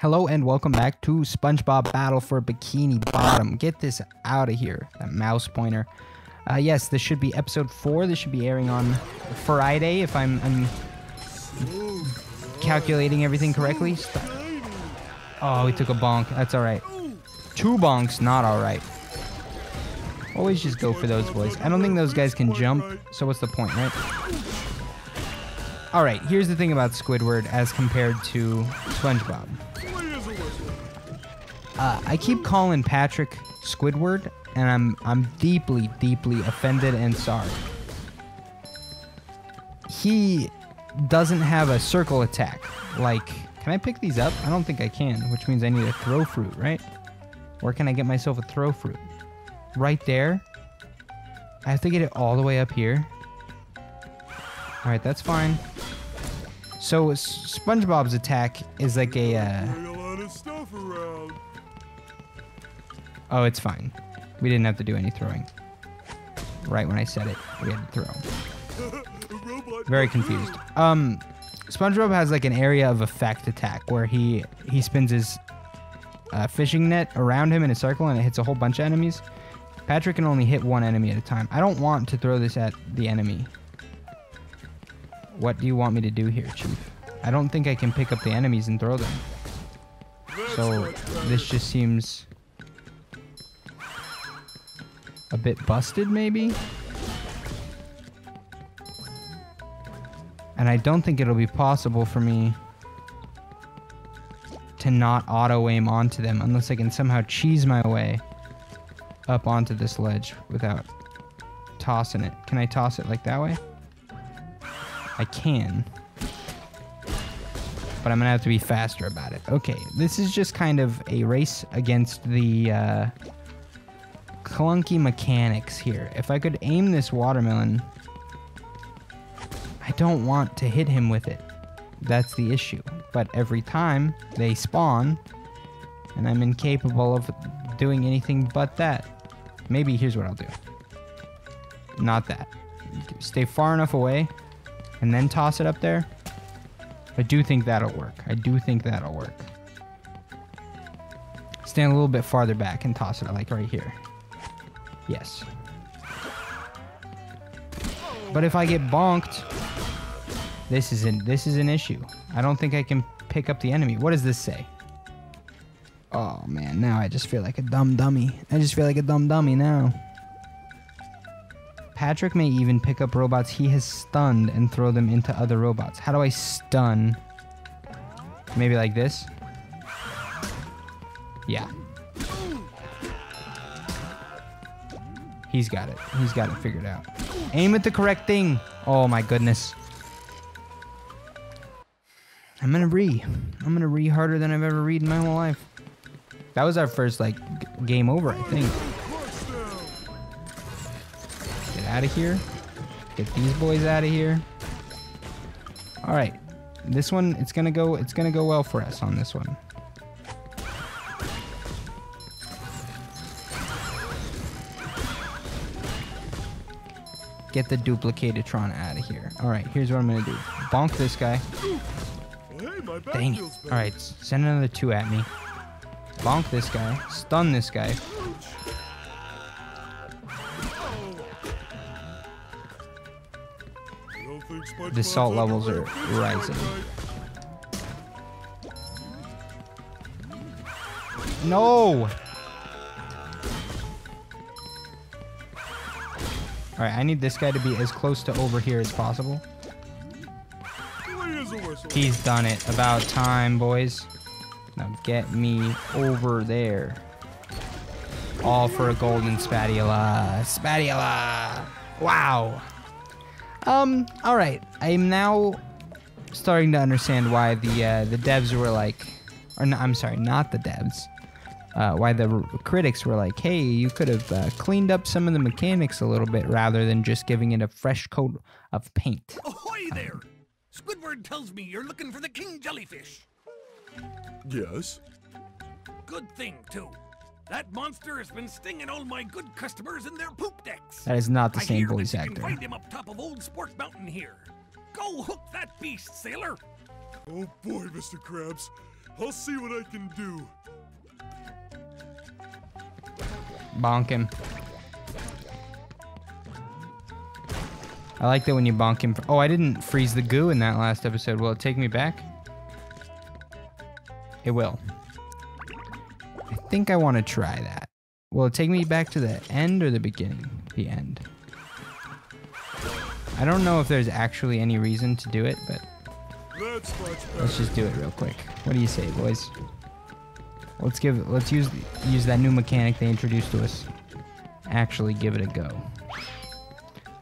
Hello and welcome back to SpongeBob Battle for Bikini Bottom. Get this out of here, that mouse pointer. Yes, this should be episode 4. This should be airing on Friday, if I'm calculating everything correctly. Oh, we took a bonk. That's alright. 2 bonks, not alright. Always just go for those boys. I don't think those guys can jump, so what's the point, right? Alright, here's the thing about Squidward as compared to SpongeBob. I keep calling Patrick Squidward, and I'm deeply, deeply offended and sorry. He doesn't have a circle attack. Like, can I pick these up? I don't think I can, which means I need a throw fruit, right? Where can I get myself a throw fruit? Right there? I have to get it all the way up here. Alright, that's fine. So, SpongeBob's attack is like a, Oh, it's fine. We didn't have to do any throwing. Right when I said it, we had to throw. Very confused. SpongeBob has like an area of effect attack where he spins his fishing net around him in a circle and it hits a whole bunch of enemies. Patrick can only hit one enemy at a time. I don't want to throw this at the enemy. What do you want me to do here, Chief? I don't think I can pick up the enemies and throw them. So this just seems a bit busted, maybe? And I don't think it'll be possible for me to not auto-aim onto them unless I can somehow cheese my way up onto this ledge without tossing it. Can I toss it like that way? I can. But I'm gonna have to be faster about it. Okay, this is just kind of a race against the clunky mechanics here. If I could aim this watermelon, I don't want to hit him with it. That's the issue. But every time they spawn, and I'm incapable of doing anything but that. Maybe here's what I'll do. Not that. Stay far enough away, and then toss it up there. I do think that'll work. I do think that'll work. Stand a little bit farther back and toss it like right here. Yes. But if I get bonked, this is an issue. I don't think I can pick up the enemy. What does this say? Oh man, now I just feel like a dumb dummy. I just feel like a dumb dummy now. Patrick may even pick up robots he has stunned and throw them into other robots. How do I stun? Maybe like this? Yeah. He's got it. He's got it figured out. Aim at the correct thing. Oh my goodness. I'm gonna re harder than I've ever read in my whole life. That was our first like game over, I think. Get out of here. Get these boys out of here. All right. This one, it's gonna go well for us on this one. Get the Duplicatitron out of here. All right, here's what I'm gonna do. Bonk this guy. Dang it. All right, send another 2 at me. Bonk this guy. Stun this guy. The salt levels are rising. No! Alright, I need this guy to be as close to over here as possible. He's done it. About time, boys. Now get me over there. All for a golden spatula. Spatula! Wow! Alright. I'm now starting to understand why the devs were like... Or no, I'm sorry, not the devs. Why the critics were like, hey, you could have cleaned up some of the mechanics a little bit rather than just giving it a fresh coat of paint. Ahoy there! Squidward tells me you're looking for the king jellyfish. Yes? Good thing, too. That monster has been stinging all my good customers in their poop decks. That is not the I same hear voice that you actor. can find him up top of Old Sport Mountain here. Go hook that beast, sailor. Oh boy, Mr. Krabs. I'll see what I can do. Bonk him. I like that when you bonk him. Oh, I didn't freeze the goo in that last episode. Will it take me back? It will. I think I want to try that. Will it take me back to the end or the beginning? The end. I don't know if there's actually any reason to do it, but let's just do it real quick. What do you say, boys? Let's use that new mechanic they introduced to us. Actually give it a go.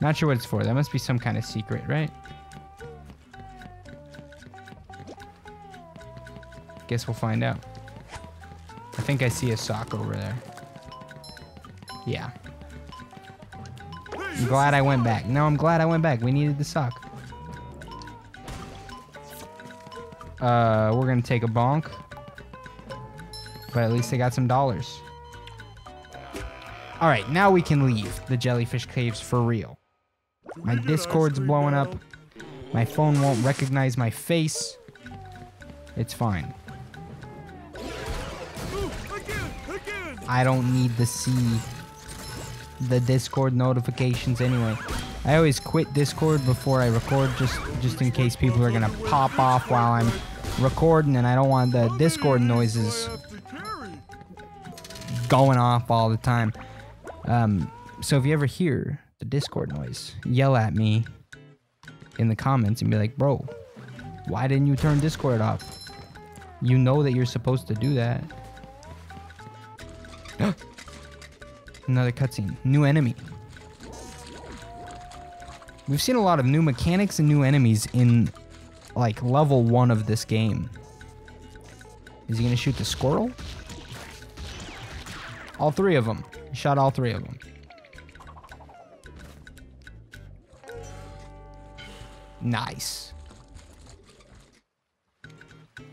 Not sure what it's for. That must be some kind of secret, right? Guess we'll find out. I think I see a sock over there. Yeah. I'm glad I went back. No, I'm glad I went back. We needed the sock. We're gonna take a bonk. But at least they got some dollars. Alright, now we can leave the jellyfish caves for real. My Discord's blowing up. My phone won't recognize my face. It's fine. I don't need to see the Discord notifications anyway. I always quit Discord before I record just in case people are gonna pop off while I'm recording, and I don't want the Discord noises going off all the time. So if you ever hear the Discord noise, yell at me in the comments and be like, bro, why didn't you turn Discord off? You know that you're supposed to do that. Another cutscene. New enemy. We've seen a lot of new mechanics and new enemies in like level 1 of this game. Is he gonna shoot the squirrel? All 3 of them. He shot all 3 of them. Nice.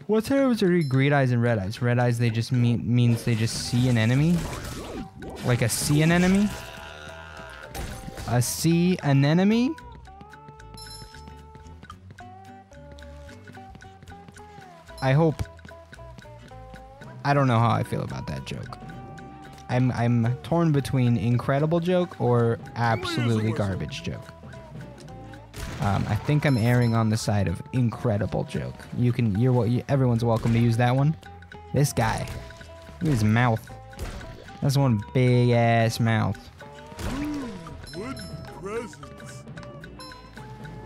What terms are green eyes and red eyes? Red eyes, they just means they just see an enemy. Like a see an enemy? A see an enemy? I hope. I don't know how I feel about that joke. I'm torn between incredible joke or absolutely garbage joke. I think I'm erring on the side of incredible joke. Everyone's welcome to use that one. This guy, look at his mouth. That's one big ass mouth.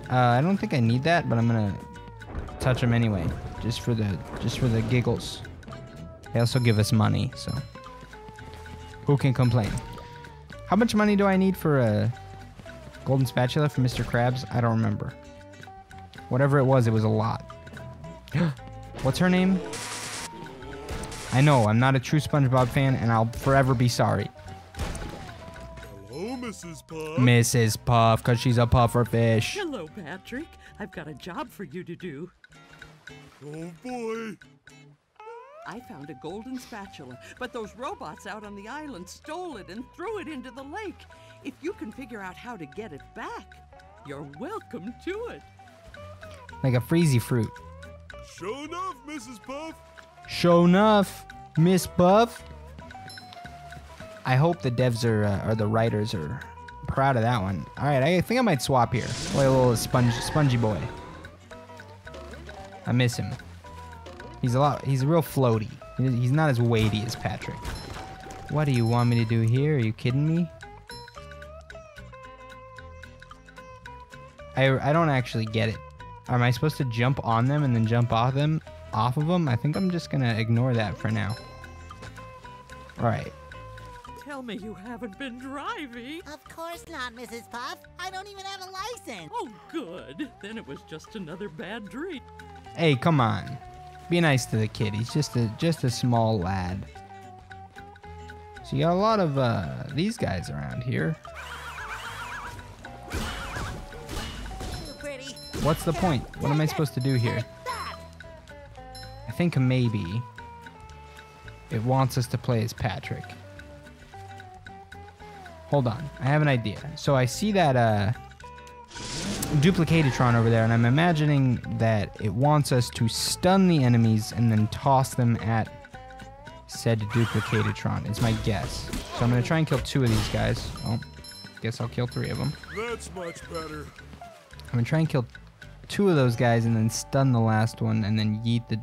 I don't think I need that, but I'm gonna touch him anyway, just for the giggles. They also give us money, so who can complain? How much money do I need for a golden spatula from Mr. Krabs? I don't remember. Whatever it was a lot. What's her name? I know, I'm not a true SpongeBob fan, and I'll forever be sorry. Hello, Mrs. Puff. Mrs. Puff, because she's a puffer fish. Hello, Patrick. I've got a job for you to do. Oh, boy. I found a golden spatula, but those robots out on the island stole it and threw it into the lake. If you can figure out how to get it back, you're welcome to it. Like a freezy fruit. Sure enough, Mrs. Puff. Sure enough, Miss Puff. I hope the devs or the writers are proud of that one. All right, I think I might swap here. Play a little spongy boy. I miss him. He's real floaty. He's not as weighty as Patrick. What do you want me to do here? Are you kidding me? I don't actually get it. Am I supposed to jump on them and then jump off of them? I think I'm just gonna ignore that for now. All right. Tell me you haven't been driving. Of course not, Mrs. Puff. I don't even have a license. Oh, good. Then it was just another bad dream. Hey, come on. Be nice to the kid. He's just a small lad. So you got a lot of these guys around here. Pretty. What's the point? What am I supposed to do here? I think maybe it wants us to play as Patrick. Hold on. I have an idea. So I see that Duplicatitron over there, and I'm imagining that it wants us to stun the enemies and then toss them at said Duplicatitron, is my guess. So I'm going to try and kill 2 of these guys. Oh, guess I'll kill 3 of them. That's much better. I'm going to try and kill 2 of those guys and then stun the last one and then yeet the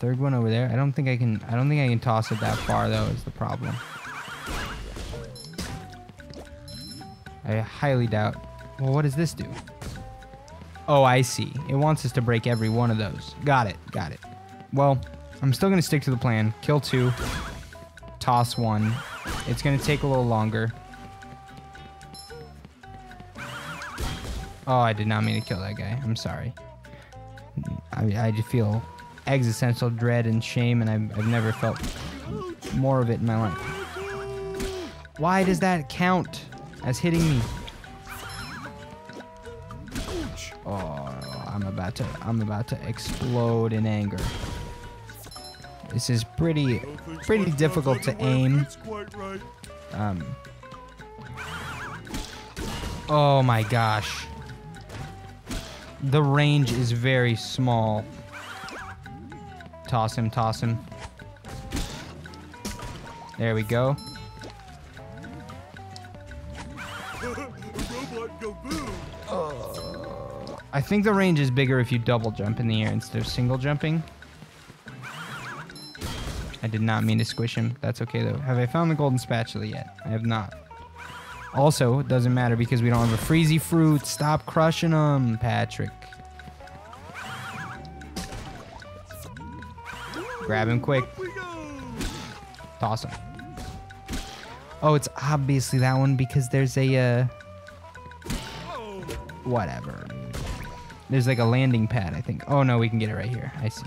3rd one over there. I don't think I can toss it that far though, is the problem. I highly doubt. Well, what does this do? Oh, I see. It wants us to break every one of those. Got it. Got it. Well, I'm still going to stick to the plan. Kill 2. Toss 1. It's going to take a little longer. Oh, I did not mean to kill that guy. I'm sorry. I just feel existential dread and shame, and I've never felt more of it in my life. Why does that count as hitting me? Oh, I'm about to explode in anger. This is pretty difficult to aim. Oh my gosh. The range is very small. Toss him, toss him. There we go. I think the range is bigger if you double jump in the air instead of single jumping. I did not mean to squish him. That's okay though. Have I found the golden spatula yet? I have not. Also, it doesn't matter because we don't have a freezy fruit. Stop crushing them, Patrick. Grab him quick. Toss him. Oh, it's obviously that one because there's a whatever. There's like a landing pad, I think. Oh no, we can get it right here. I see.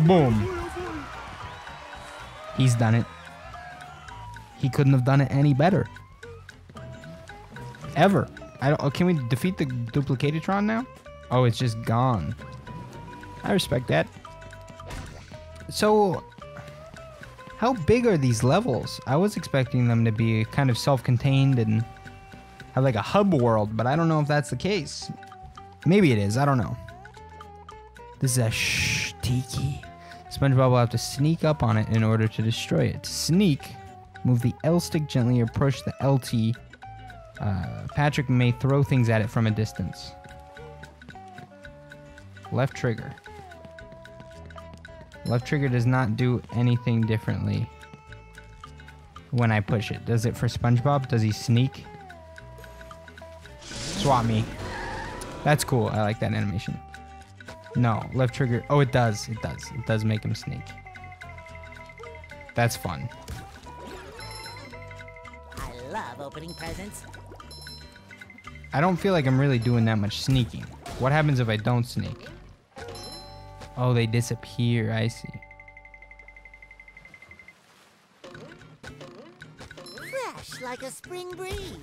Boom. He's done it. He couldn't have done it any better. Ever. Can we defeat the Duplicatitron now? Oh, it's just gone. I respect that. So, how big are these levels? I was expecting them to be kind of self-contained and have like a hub world, but I don't know if that's the case. Maybe it is. I don't know. This is a tiki. SpongeBob will have to sneak up on it in order to destroy it. To sneak, move the L stick gently or push the LT. Patrick may throw things at it from a distance. Left trigger. Left trigger does not do anything differently when I push it. Does it for SpongeBob? Does he sneak? Swap me. That's cool. I like that animation. No, left trigger. Oh, it does. It does. It does make him sneak. That's fun. I love opening presents. I don't feel like I'm really doing that much sneaking. What happens if I don't sneak? Oh, they disappear. I see. Fresh like a spring breeze.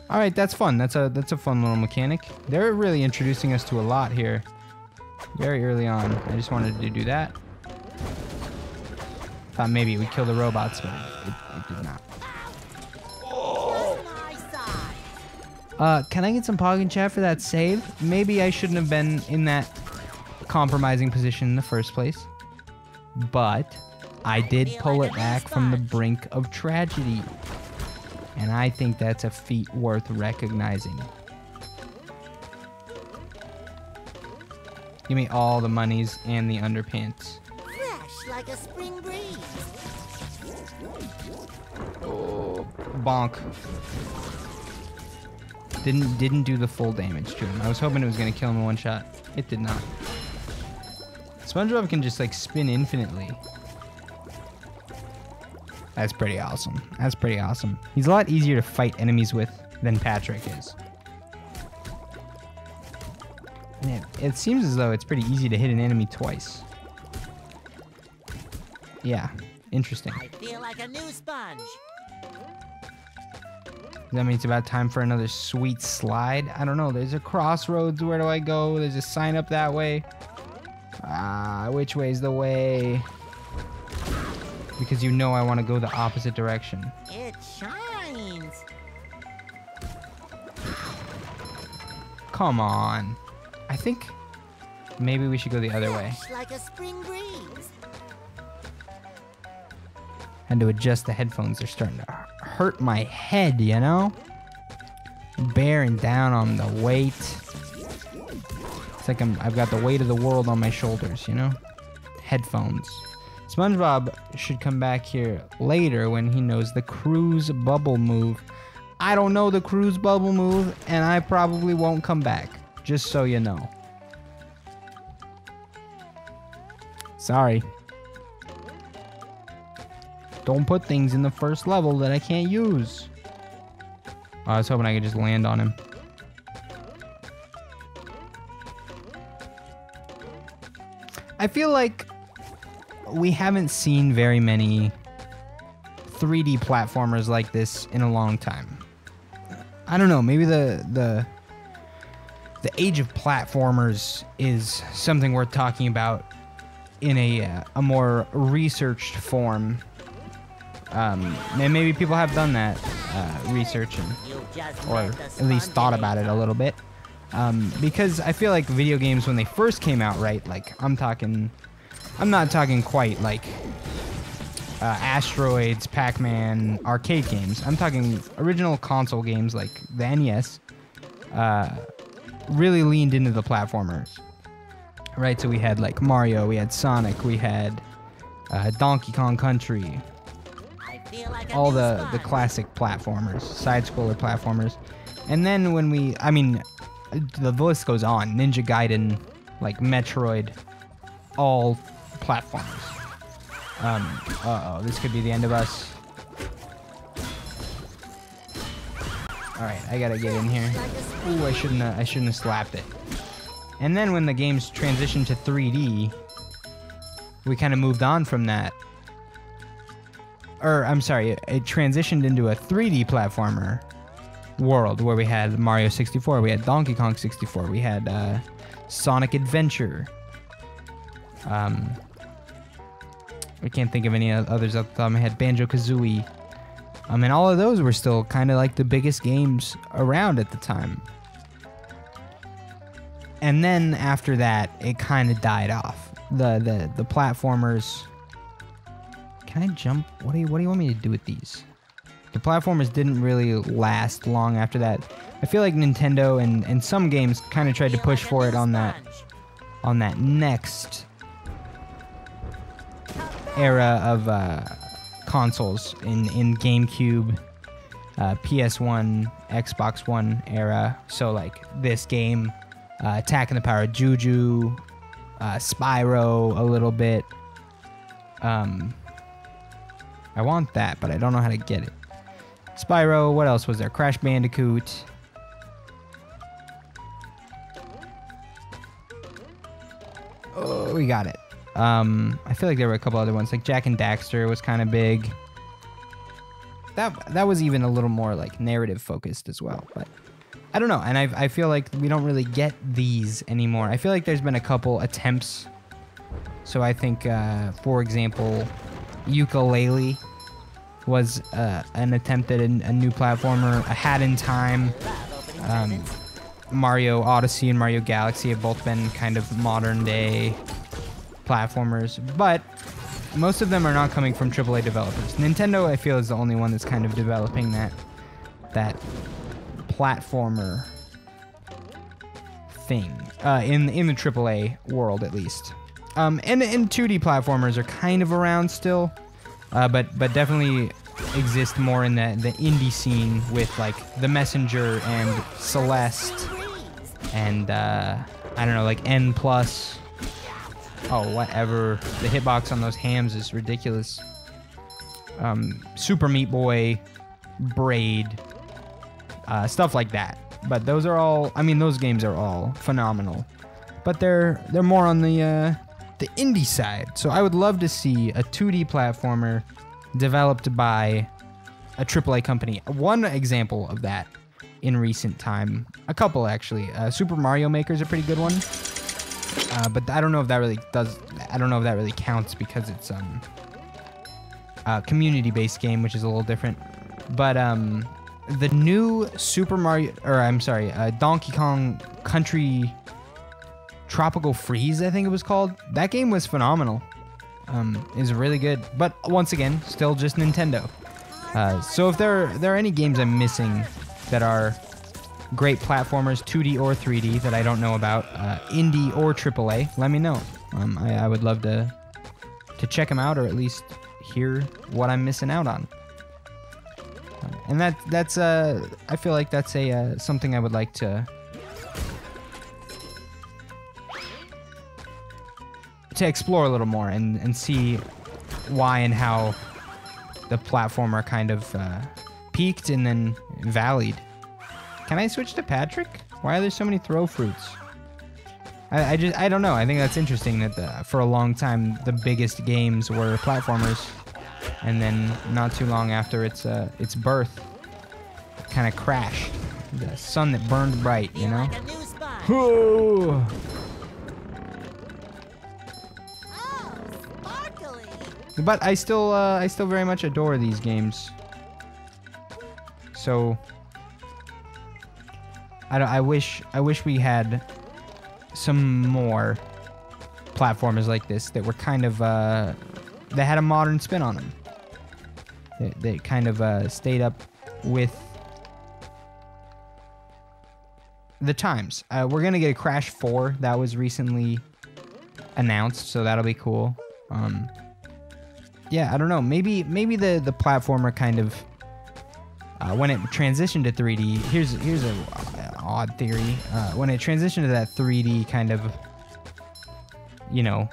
All right, that's fun. That's a fun little mechanic. They're really introducing us to a lot here. Very early on. I just wanted to do that. Thought maybe we'd kill the robots, but it did not. Can I get some Pog in chat for that save? Maybe I shouldn't have been in that compromising position in the first place. But I did pull it back from the brink of tragedy. And I think that's a feat worth recognizing. Give me all the monies and the underpants. Fresh like a spring breeze. Oh, bonk. Didn't do the full damage to him. I was hoping it was gonna kill him in one shot. It did not. SpongeBob can just like spin infinitely. That's pretty awesome. That's pretty awesome. He's a lot easier to fight enemies with than Patrick is. And it seems as though it's pretty easy to hit an enemy twice. Yeah, interesting. I feel like a new sponge. That means it's about time for another sweet slide. I don't know. There's a crossroads. Where do I go? There's a sign up that way. Which way's the way? Because you know I want to go the opposite direction. It shines. Come on. I think maybe we should go the other way. Fresh like a spring breeze. Had to adjust the headphones. They're starting to hurt my head, you know? Bearing down on the weight. It's like I've got the weight of the world on my shoulders, you know? Headphones. SpongeBob should come back here later when he knows the cruise bubble move. I don't know the cruise bubble move, and I probably won't come back. Just so you know. Sorry. Don't put things in the first level that I can't use. I was hoping I could just land on him. I feel like we haven't seen very many 3D platformers like this in a long time. I don't know, maybe the age of platformers is something worth talking about in a more researched form. And maybe people have done that research or at least thought about it a little bit. Because I feel like video games when they first came out, right? Like I'm not talking quite like Asteroids, Pac-Man, arcade games. I'm talking original console games like the NES. Really leaned into the platformers, right? So we had like Mario, we had Sonic, we had Donkey Kong Country, all the classic platformers, side-scroller platformers. And then when the list goes on, Ninja Gaiden, like Metroid, all platformers. Uh-oh, this could be the end of us. Alright, I gotta get in here. Ooh, I shouldn't have slapped it. And then when the games transitioned to 3D, we kind of moved on from that. Or, I'm sorry, it transitioned into a 3D platformer world where we had Mario 64, we had Donkey Kong 64, we had Sonic Adventure. I can't think of any others off the top of my head. Banjo-Kazooie. And all of those were still kind of like the biggest games around at the time. And then after that, it kind of died off. The platformers. Can I jump? What do you want me to do with these? The platformers didn't really last long after that. I feel like Nintendo and some games kind of tried to push for it on that next era of consoles in GameCube, PS1, Xbox One era. So like this game, Attacking the Power of Juju, Spyro a little bit. I want that, but I don't know how to get it. Spyro, what else was there? Crash Bandicoot. Oh, we got it. I feel like there were a couple other ones, like Jak and Daxter was kind of big. That was even a little more like narrative focused as well, but I don't know. And I feel like we don't really get these anymore. I feel like there's been a couple attempts. So I think, for example, Yooka-Laylee was an attempt at a new platformer. A Hat in Time, Mario Odyssey and Mario Galaxy have both been kind of modern day platformers, but most of them are not coming from AAA developers. Nintendo, I feel, is the only one that's kind of developing that platformer thing in the AAA world, at least. And 2D platformers are kind of around still, but definitely exist more in the indie scene with like The Messenger and Celeste and I don't know, like N+. Oh, whatever. The hitbox on those hams is ridiculous. Super Meat Boy, Braid, stuff like that. But those are all, I mean, those games are all phenomenal. But they're more on the indie side. So I would love to see a 2D platformer developed by a AAA company. One example of that in recent time, a couple actually. Super Mario Maker is a pretty good one. But I don't know if that really counts because it's a community-based game, which is a little different. But the new Super Mario, or I'm sorry, Donkey Kong Country Tropical Freeze, I think it was called. That game was phenomenal. Is really good, but once again, still just Nintendo. So if there are any games I'm missing that are great platformers, 2D or 3D, that I don't know about, indie or AAA, let me know. I would love to check them out, or at least hear what I'm missing out on. And that's I feel like that's something I would like to explore a little more and see why and how the platformer kind of peaked and then valleyed. Can I switch to Patrick? Why are there so many throw fruits? I don't know. I think that's interesting that for a long time the biggest games were platformers, and then not too long after its birth, it kind of crashed. The sun that burned bright, you know. Like a new sponge. Oh, Oh, sparkly. but I still very much adore these games. So I wish we had some more platformers like this that were kind of that had a modern spin on them. They kind of stayed up with the times. We're gonna get a Crash 4 that was recently announced, so that'll be cool. Yeah, I don't know. Maybe the platformer kind of when it transitioned to 3D. Here's a odd theory. When it transitioned to that 3D kind of, you know,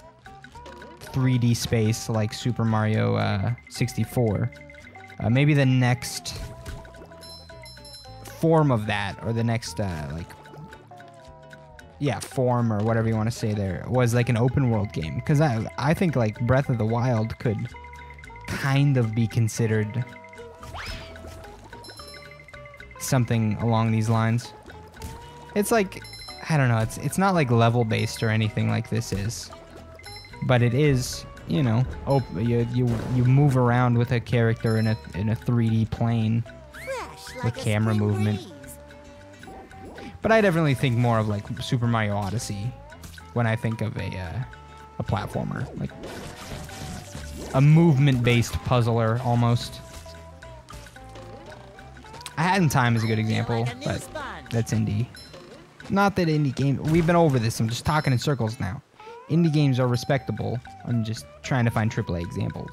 3D space like Super Mario 64, maybe the next form of that, or the next form, or whatever you want to say there, was like an open world game. Because I think like Breath of the Wild could kind of be considered something along these lines. It's like, I don't know, it's not like level based or anything like this is, but it is, you know, you move around with a character in a 3D plane Fresh with like a camera spring movement. breeze. But I definitely think more of like Super Mario Odyssey when I think of a platformer, like a movement-based puzzler almost. A Hat in Time is a good example, Like a new but sponge. that's indie. Not that indie games, we've been over this, I'm just talking in circles now. Indie games are respectable, I'm just trying to find AAA examples.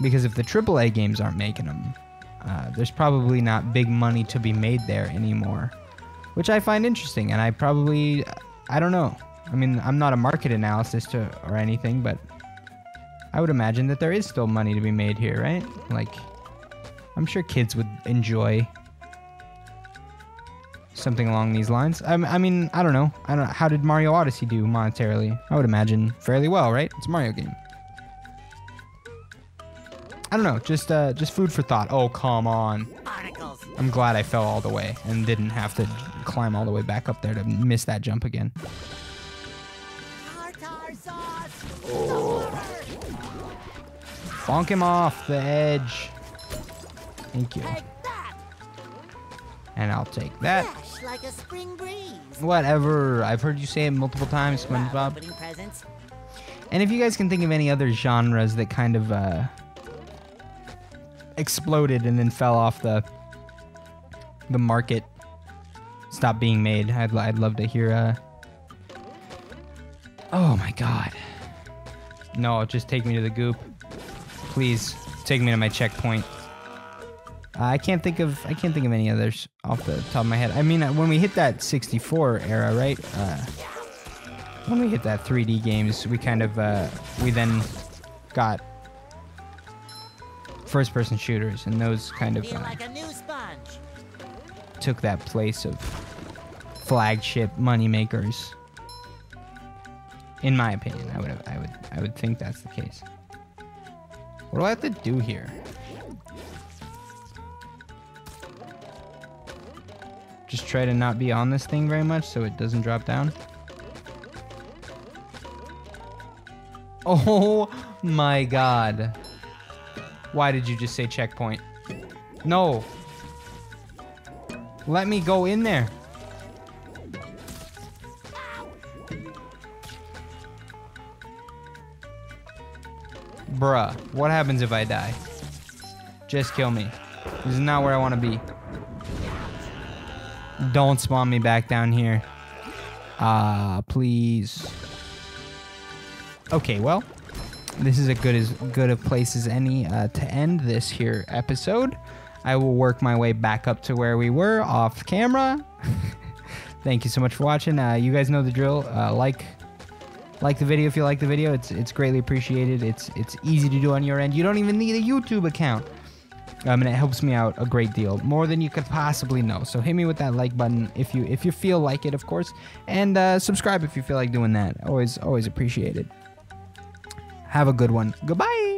Because if the AAA games aren't making them, there's probably not big money to be made there anymore. Which I find interesting, and I don't know. I mean, I'm not a market analyst or anything, but I would imagine that there is still money to be made here, right? Like, I'm sure kids would enjoy something along these lines. I mean, I don't know. How did Mario Odyssey do monetarily? I would imagine fairly well, right? It's a Mario game. I don't know. Just food for thought. Oh, come on. Barnacles. I'm glad I fell all the way and didn't have to climb all the way back up there to miss that jump again. Tartar sauce. Bonk him off the edge. Thank you. Take that. And I'll take that. Fresh like a spring breeze. Whatever. I've heard you say it multiple times, Love SpongeBob. opening presents. And if you guys can think of any other genres that kind of exploded and then fell off the market, stopped being made, I'd love to hear. Oh my God. No, just take me to the goop. Please take me to my checkpoint. I can't think of any others off the top of my head. I mean, when we hit that 64 era, right? When we hit that 3D games, we kind of we then got first-person shooters, and those kind of Feel like a new sponge. took that place of flagship moneymakers. In my opinion, I would think that's the case. What do I have to do here? Just try to not be on this thing very much so it doesn't drop down. Oh my God. Why did you just say checkpoint? No. Let me go in there. Bruh, what happens if I die? Just kill me. This is not where I want to be. Don't spawn me back down here. Please. Okay, well, this is as good a place as any to end this here episode. I will work my way back up to where we were off camera. Thank you so much for watching. You guys know the drill. Like the video if you like the video. It's greatly appreciated. It's easy to do on your end. You don't even need a YouTube account. And it helps me out a great deal, more than you could possibly know. So hit me with that like button if you feel like it, of course, and subscribe if you feel like doing that. Always appreciated. Have a good one. Goodbye.